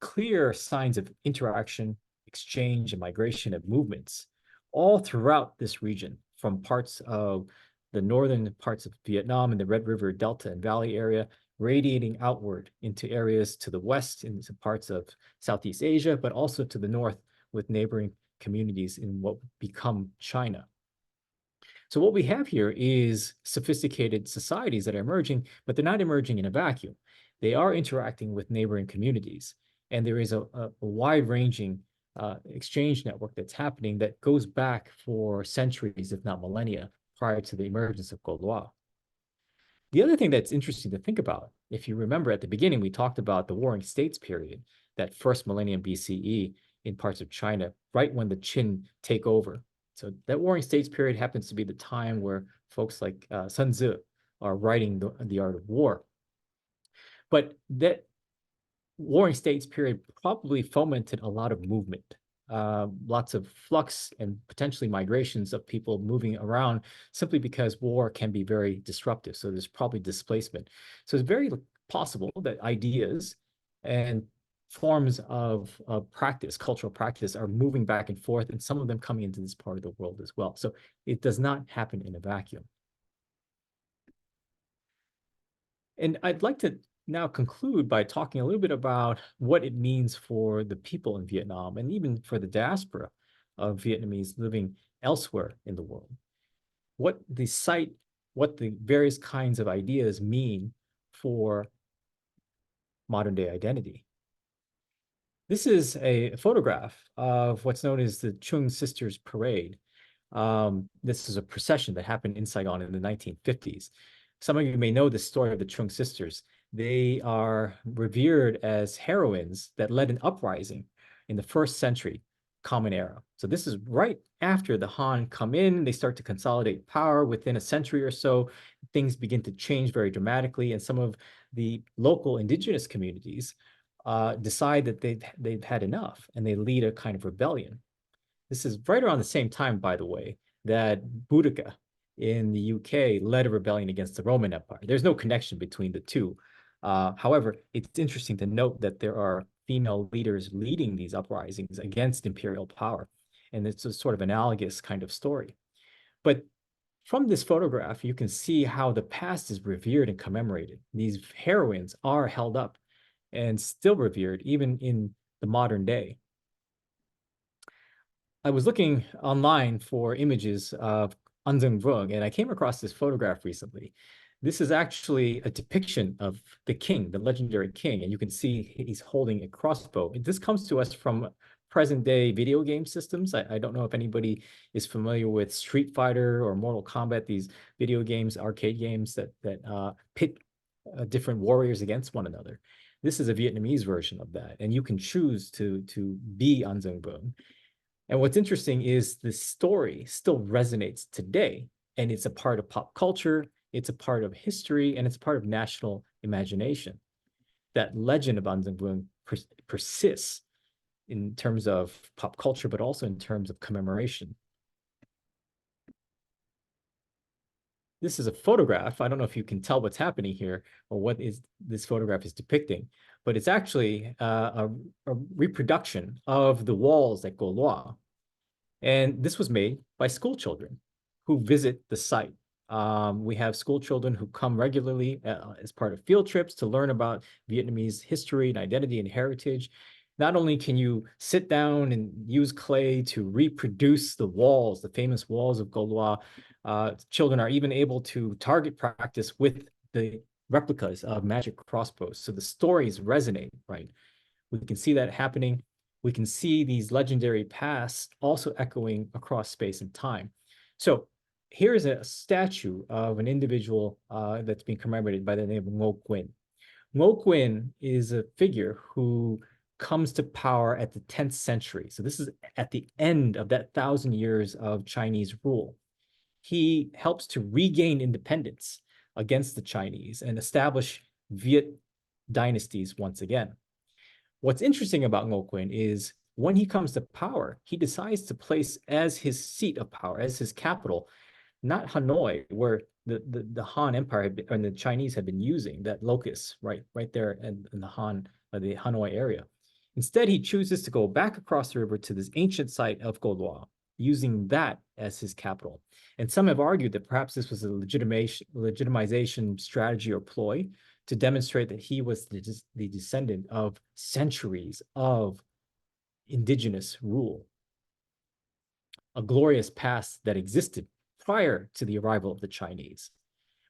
clear signs of interaction, exchange, and migration of movements all throughout this region, from parts of the northern parts of Vietnam and the Red River Delta and Valley area, radiating outward into areas to the west, into parts of Southeast Asia, but also to the north with neighboring communities in what would become China. So what we have here is sophisticated societies that are emerging, but they're not emerging in a vacuum. They are interacting with neighboring communities. And there is a wide-ranging exchange network that's happening that goes back for centuries, if not millennia, prior to the emergence of Co Loa. The other thing that's interesting to think about, if you remember at the beginning, we talked about the Warring States period, that first millennium BCE in parts of China, right when the Qin take over. So that Warring States period happens to be the time where folks like Sun Tzu are writing the Art of War. But that Warring States period probably fomented a lot of movement, lots of flux and potentially migrations of people moving around simply because war can be very disruptive. So there's probably displacement. So it's very possible that ideas and forms of practice, cultural practice, are moving back and forth, and some of them coming into this part of the world as well. So it does not happen in a vacuum. And I'd like to now conclude by talking a little bit about what it means for the people in Vietnam and even for the diaspora of Vietnamese living elsewhere in the world. What the various kinds of ideas mean for modern day identity. This is a photograph of what's known as the Chung Sisters Parade. This is a procession that happened in Saigon in the 1950s. Some of you may know the story of the Chung sisters. They are revered as heroines that led an uprising in the first century Common Era. So this is right after the Han come in, they start to consolidate power. Within a century or so, things begin to change very dramatically, and some of the local indigenous communities decide that they've had enough, and they lead a kind of rebellion. This is right around the same time, by the way, that Boudica in the UK led a rebellion against the Roman Empire. There's no connection between the two. However, it's interesting to note that there are female leaders leading these uprisings against imperial power. And it's a sort of analogous kind of story. But from this photograph, you can see how the past is revered and commemorated. These heroines are held up and still revered, even in the modern day. I was looking online for images of An Giang Vuong, and I came across this photograph recently. This is actually a depiction of the king, the legendary king, and you can see he's holding a crossbow. This comes to us from present-day video game systems. I don't know if anybody is familiar with Street Fighter or Mortal Kombat, these video games, arcade games that pit different warriors against one another. This is a Vietnamese version of that, and you can choose to be An Giang Vuong. And what's interesting is the story still resonates today, and it's a part of pop culture, it's a part of history, and it's part of national imagination. That legend of An Giang Vuong persists in terms of pop culture, but also in terms of commemoration. this is a photograph. I don't know if you can tell what's happening here or what is this photograph is depicting, but it's actually a reproduction of the walls at Co Loa. And this was made by school children who visit the site. We have school children who come regularly as part of field trips to learn about Vietnamese history and identity and heritage. Not only can you sit down and use clay to reproduce the walls, the famous walls of Co Loa, children are even able to target practice with the replicas of magic crossbows. So the stories resonate, right? We can see that happening. We can see these legendary pasts also echoing across space and time. So here is a statue of an individual that's being commemorated by the name of Ngo Quinn. Ngo Quinn is a figure who comes to power at the 10th century. So this is at the end of that 1,000 years of Chinese rule. He helps to regain independence against the Chinese and establish Viet dynasties once again. What's interesting about Ngo Quinn is when he comes to power, he decides to place as his seat of power, as his capital, not Hanoi, where the Han Empire had been, and the Chinese had been using that locus right there in the Hanoi area. Instead, he chooses to go back across the river to this ancient site of Co Loa, using that as his capital. And some have argued that perhaps this was a legitimization strategy or ploy to demonstrate that he was the descendant of centuries of indigenous rule, a glorious past that existed prior to the arrival of the Chinese,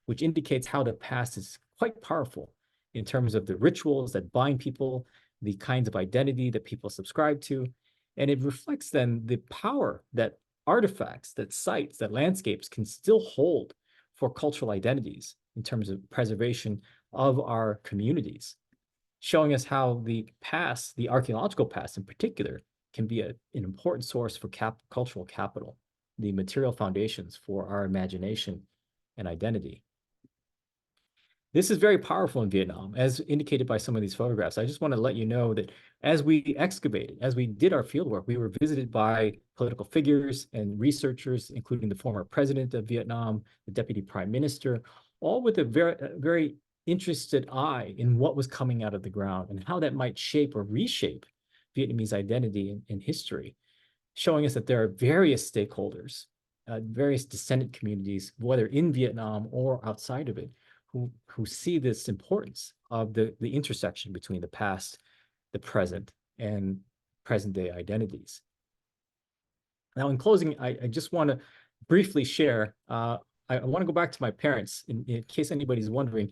which indicates how the past is quite powerful in terms of the rituals that bind people, the kinds of identity that people subscribe to, and it reflects then the power that artifacts, that sites, that landscapes can still hold for cultural identities in terms of preservation of our communities, showing us how the past, the archaeological past in particular, can be an important source for cultural capital, the material foundations for our imagination and identity. This is very powerful in Vietnam, as indicated by some of these photographs. I just want to let you know that as we excavated, as we did our fieldwork, we were visited by political figures and researchers, including the former president of Vietnam, the deputy prime minister, all with a very interested eye in what was coming out of the ground and how that might shape or reshape Vietnamese identity and history, showing us that there are various stakeholders, various descendant communities, whether in Vietnam or outside of it, who see this importance of the intersection between the past, the present, and present-day identities. Now, in closing, I just want to briefly share, I want to go back to my parents, in case anybody's wondering.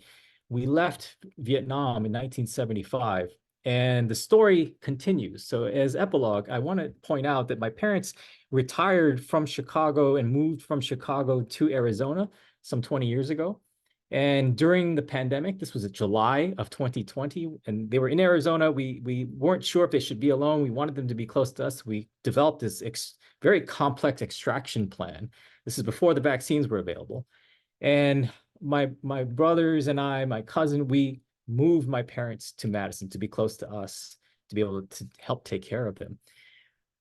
We left Vietnam in 1975, and the story continues. So as epilogue, I want to point out that my parents retired from Chicago and moved from Chicago to Arizona some 20 years ago. And during the pandemic, this was in July of 2020, and they were in Arizona. We weren't sure if they should be alone. We wanted them to be close to us. We developed this very complex extraction plan. This is before the vaccines were available. And my brothers and I, my cousin, we moved my parents to Madison to be close to us, to be able to help take care of them.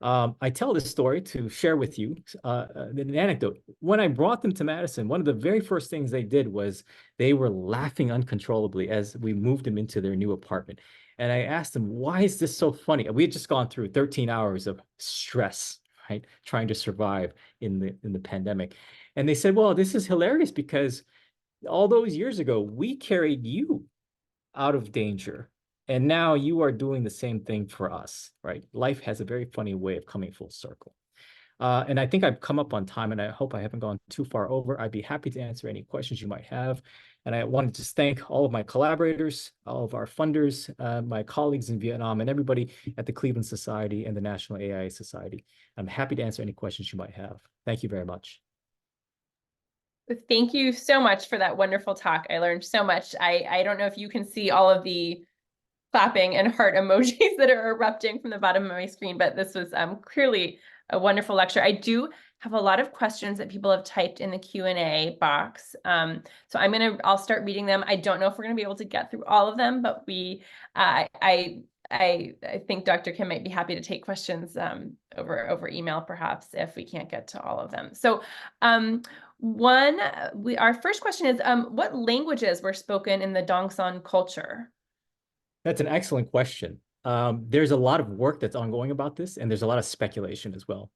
I tell this story to share with you an anecdote. When I brought them to Madison, one of the very first things they did was they were laughing uncontrollably as we moved them into their new apartment. And I asked them, why is this so funny? We had just gone through 13 hours of stress, right? Trying to survive in the pandemic. And they said, well, this is hilarious because all those years ago, we carried you out of danger. And now you are doing the same thing for us, right? Life has a very funny way of coming full circle. And I think I've come up on time, and I hope I haven't gone too far over. I'd be happy to answer any questions you might have. And I wanted to just thank all of my collaborators, all of our funders, my colleagues in Vietnam, and everybody at the Cleveland Society and the National AIA Society. I'm happy to answer any questions you might have. Thank you very much. Thank you so much for that wonderful talk. I learned so much. I don't know if you can see all of the clapping and heart emojis that are erupting from the bottom of my screen, but this was clearly a wonderful lecture. I do have a lot of questions that people have typed in the Q&A box. So I'll start reading them. I don't know if we're gonna be able to get through all of them, but I think Dr. Kim might be happy to take questions over email, perhaps, if we can't get to all of them. So Our first question is, what languages were spoken in the Dongson culture? That's an excellent question. There's a lot of work that's ongoing about this, and there's a lot of speculation as well.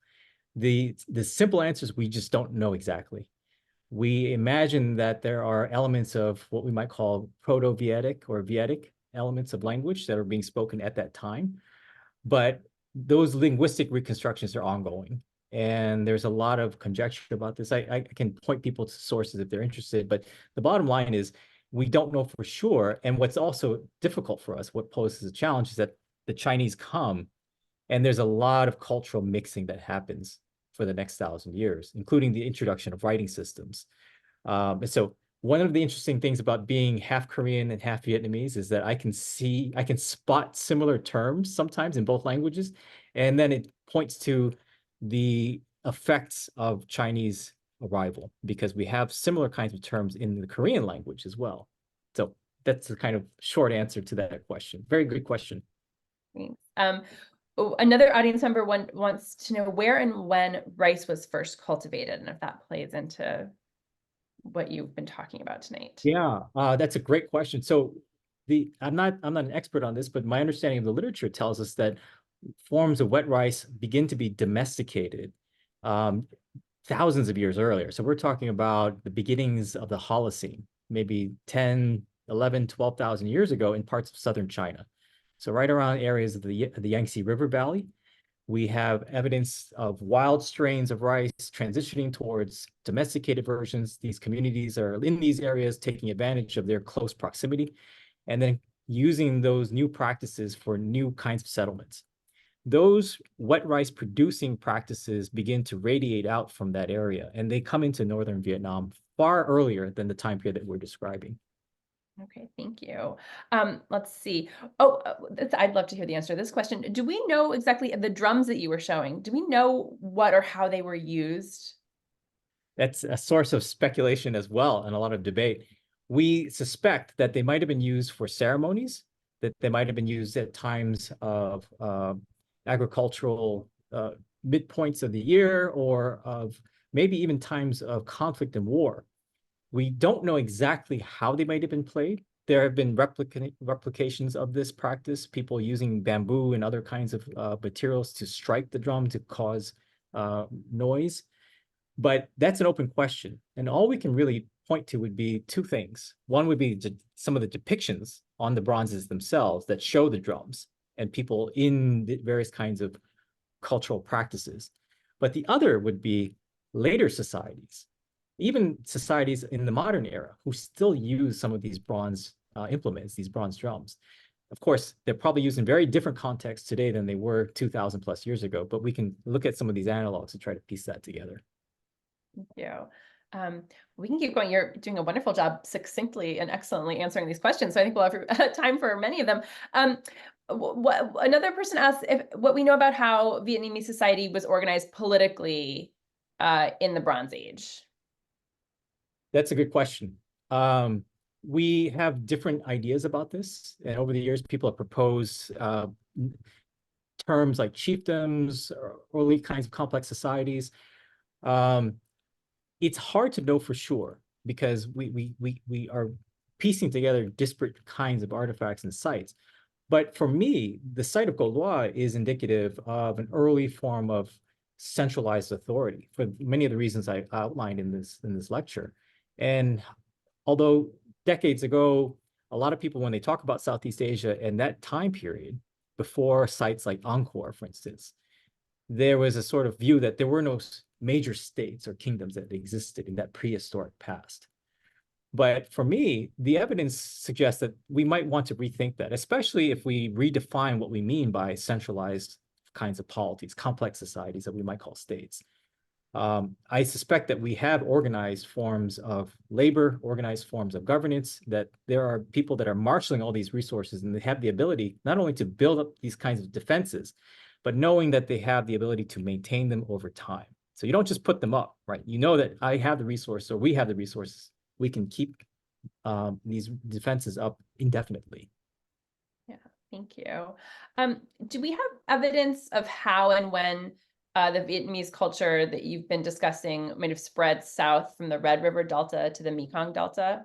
The simple answer is we just don't know exactly. We imagine that there are elements of what we might call Proto-Vedic or Vedic elements of language that are being spoken at that time. But those linguistic reconstructions are ongoing. And there's a lot of conjecture about this. I can point people to sources if they're interested, but the bottom line is we don't know for sure. And what's also difficult for us, what poses a challenge, is that the Chinese come and there's a lot of cultural mixing that happens for the next 1,000 years, including the introduction of writing systems. And so one of the interesting things about being half Korean and half Vietnamese is that I can spot similar terms sometimes in both languages. And then it points to the effects of Chinese arrival, because we have similar kinds of terms in the Korean language as well. So that's the kind of short answer to that question. Very good question. Thanks. Another audience member wants to know where and when rice was first cultivated, and if that plays into what you've been talking about tonight. Yeah, that's a great question. So I'm not an expert on this, but my understanding of the literature tells us that forms of wet rice begin to be domesticated thousands of years earlier. So we're talking about the beginnings of the Holocene, maybe 10, 11, 12,000 years ago in parts of southern China. So right around areas of the Yangtze River Valley, we have evidence of wild strains of rice transitioning towards domesticated versions. These communities are in these areas taking advantage of their close proximity and then using those new practices for new kinds of settlements. Those wet rice producing practices begin to radiate out from that area, and they come into northern Vietnam far earlier than the time period that we're describing. Okay, thank you. Let's see. Oh, I'd love to hear the answer to this question. Do we know exactly the drums that you were showing? Do we know what or how they were used? That's a source of speculation as well and a lot of debate. We suspect that they might have been used for ceremonies, that they might have been used at times of agricultural midpoints of the year, or of maybe even times of conflict and war. We don't know exactly how they might have been played. There have been replications of this practice, people using bamboo and other kinds of materials to strike the drum to cause noise. But that's an open question. And all we can really point to would be two things. One would be some of the depictions on the bronzes themselves that show the drums and people in the various kinds of cultural practices. But the other would be later societies, even societies in the modern era, who still use some of these bronze implements, these bronze drums. Of course, they're probably used in very different contexts today than they were 2,000 plus years ago, but we can look at some of these analogs to try to piece that together. Thank you. We can keep going. You're doing a wonderful job succinctly and excellently answering these questions. So I think we'll have time for many of them. Another person asked what we know about how Vietnamese society was organized politically in the Bronze Age. That's a good question. We have different ideas about this. And over the years, people have proposed terms like chiefdoms or early kinds of complex societies. It's hard to know for sure because we are piecing together disparate kinds of artifacts and sites. But for me, the site of Co Loa is indicative of an early form of centralized authority for many of the reasons I outlined in this lecture. And although decades ago, a lot of people, when they talk about Southeast Asia and that time period, before sites like Angkor, for instance, there was a sort of view that there were no major states or kingdoms that existed in that prehistoric past. But for me, the evidence suggests that we might want to rethink that, especially if we redefine what we mean by centralized kinds of polities, complex societies that we might call states. I suspect that we have organized forms of labor, organized forms of governance, that there are people that are marshaling all these resources and they have the ability not only to build up these kinds of defenses, but knowing that they have the ability to maintain them over time. So you don't just put them up, right? You know that I have the resource or we have the resources. We can keep these defenses up indefinitely. Yeah, thank you. Do we have evidence of how and when the Vietnamese culture that you've been discussing might have spread south from the Red River Delta to the Mekong Delta?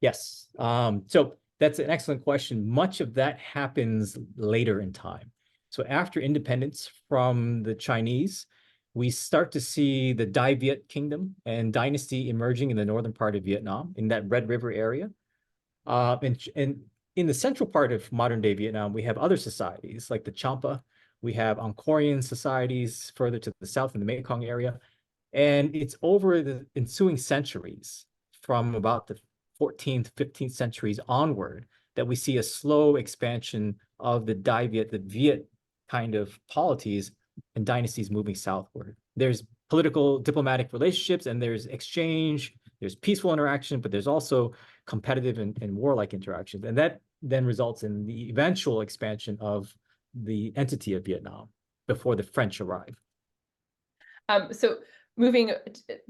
Yes. So that's an excellent question. Much of that happens later in time. So after independence from the Chinese, we start to see the Dai Viet kingdom and dynasty emerging in the northern part of Vietnam, in that Red River area. And in the central part of modern day Vietnam, we have other societies like the Champa. We have Angkorian societies further to the south in the Mekong area. And it's over the ensuing centuries, from about the 14th, 15th centuries onward, that we see a slow expansion of the Dai Viet, the Viet kind of polities and dynasties moving southward. There's political diplomatic relationships and there's exchange, there's peaceful interaction, but there's also competitive and warlike interactions. And that then results in the eventual expansion of the entity of Vietnam before the French arrive. So moving,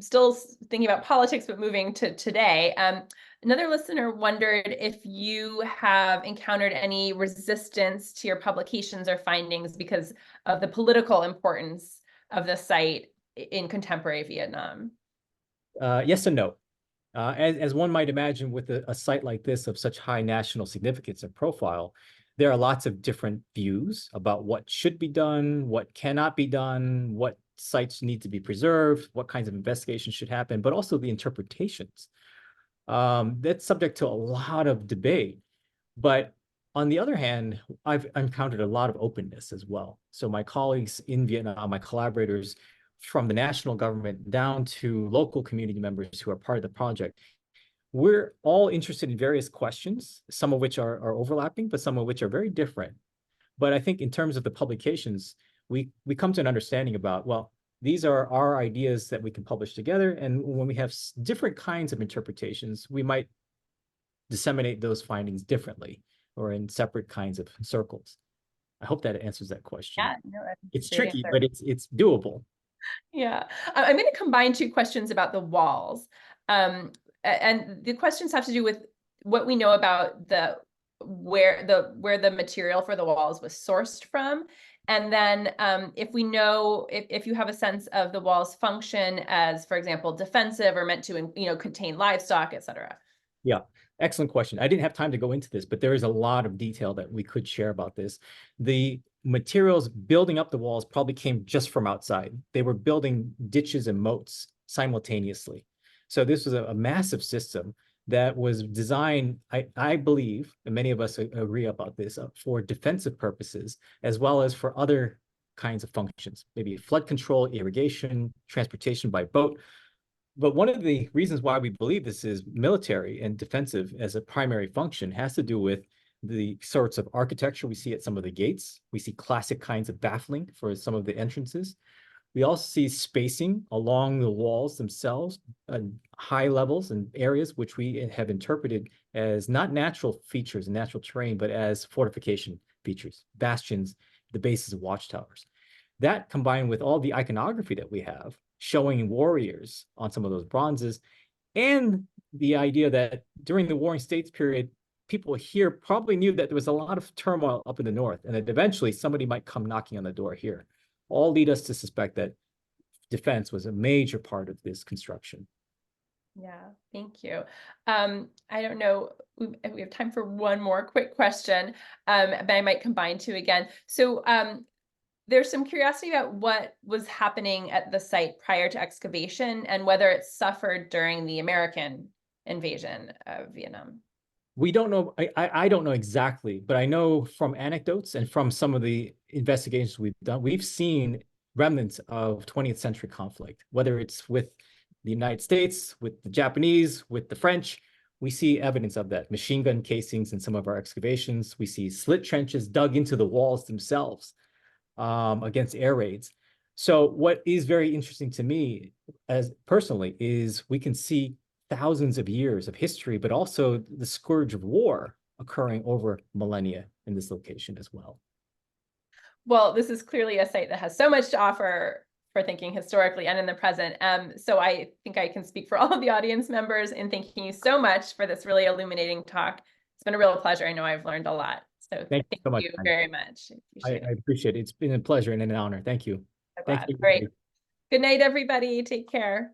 still thinking about politics, but moving to today, another listener wondered if you have encountered any resistance to your publications or findings because of the political importance of the site in contemporary Vietnam. Yes and no. As one might imagine, with a site like this of such high national significance and profile, there are lots of different views about what should be done, what cannot be done, what sites need to be preserved, what kinds of investigations should happen, but also the interpretations. That's subject to a lot of debate. But on the other hand, I've encountered a lot of openness as well. So my colleagues in Vietnam, my collaborators from the national government down to local community members who are part of the project, we're all interested in various questions, some of which are overlapping, but some of which are very different. But I think in terms of the publications, we come to an understanding about, well, these are our ideas that we can publish together. And when we have different kinds of interpretations, we might disseminate those findings differently or in separate kinds of circles. I hope that answers that question. Yeah, no, it's great tricky, answer. but it's doable. Yeah, I'm going to combine two questions about the walls. And the questions have to do with what we know about where the material for the walls was sourced from. And then if we know, if you have a sense of the wall's function as, for example, defensive or meant to, contain livestock, et cetera. Yeah, excellent question. I didn't have time to go into this, but there is a lot of detail that we could share about this. The materials building up the walls probably came just from outside. They were building ditches and moats simultaneously. So this was a massive system that was designed, I believe, and many of us agree about this, for defensive purposes, as well as for other kinds of functions, maybe flood control, irrigation, transportation by boat. But one of the reasons why we believe this is military and defensive as a primary function has to do with the sorts of architecture we see at some of the gates. We see classic kinds of baffling for some of the entrances. We also see spacing along the walls themselves, high levels and areas which we have interpreted as not natural features and natural terrain, but as fortification features, bastions, the bases of watchtowers. That combined with all the iconography that we have, showing warriors on some of those bronzes, and the idea that during the Warring States period, people here probably knew that there was a lot of turmoil up in the north, and that eventually somebody might come knocking on the door here, all lead us to suspect that defense was a major part of this construction. Yeah, thank you. I don't know, we have time for one more quick question, but I might combine two again. So there's some curiosity about what was happening at the site prior to excavation and whether it suffered during the American invasion of Vietnam. We don't know, I don't know exactly, but I know from anecdotes and from some of the investigations we've done, we've seen remnants of 20th century conflict, whether it's with the United States, with the Japanese, with the French. We see evidence of that. Machine gun casings in some of our excavations. We see slit trenches dug into the walls themselves against air raids. So what is very interesting to me as personally is we can see thousands of years of history, but also the scourge of war occurring over millennia in this location as well. Well, this is clearly a site that has so much to offer for thinking historically and in the present. So I think I can speak for all of the audience members in thanking you so much for this really illuminating talk. It's been a real pleasure. I know I've learned a lot. So thank you so much. you very much. I appreciate it. It's been a pleasure and an honor. Thank you. So Thank glad. you, All right. everybody. Good night, everybody. Take care.